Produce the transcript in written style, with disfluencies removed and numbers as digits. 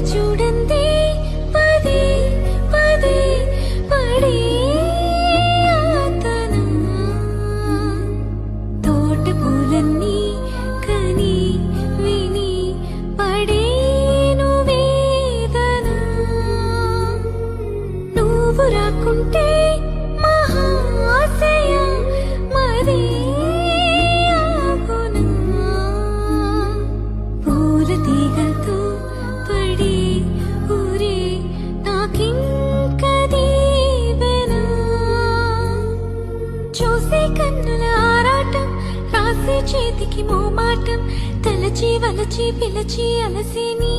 చూడండి పదే పదే పడే ఆతన తోట పూలన్నీ కని విని పడేను వేదన నువ్వు రాకుంటే మహాశయ మరే తీగలతో పడి ఊరే నాకింకదీవెనా చూసే కన్నుల ఆరాటం రాసే చేతికి మోమాటం తలచి వలచి పిలచి అలసి నీ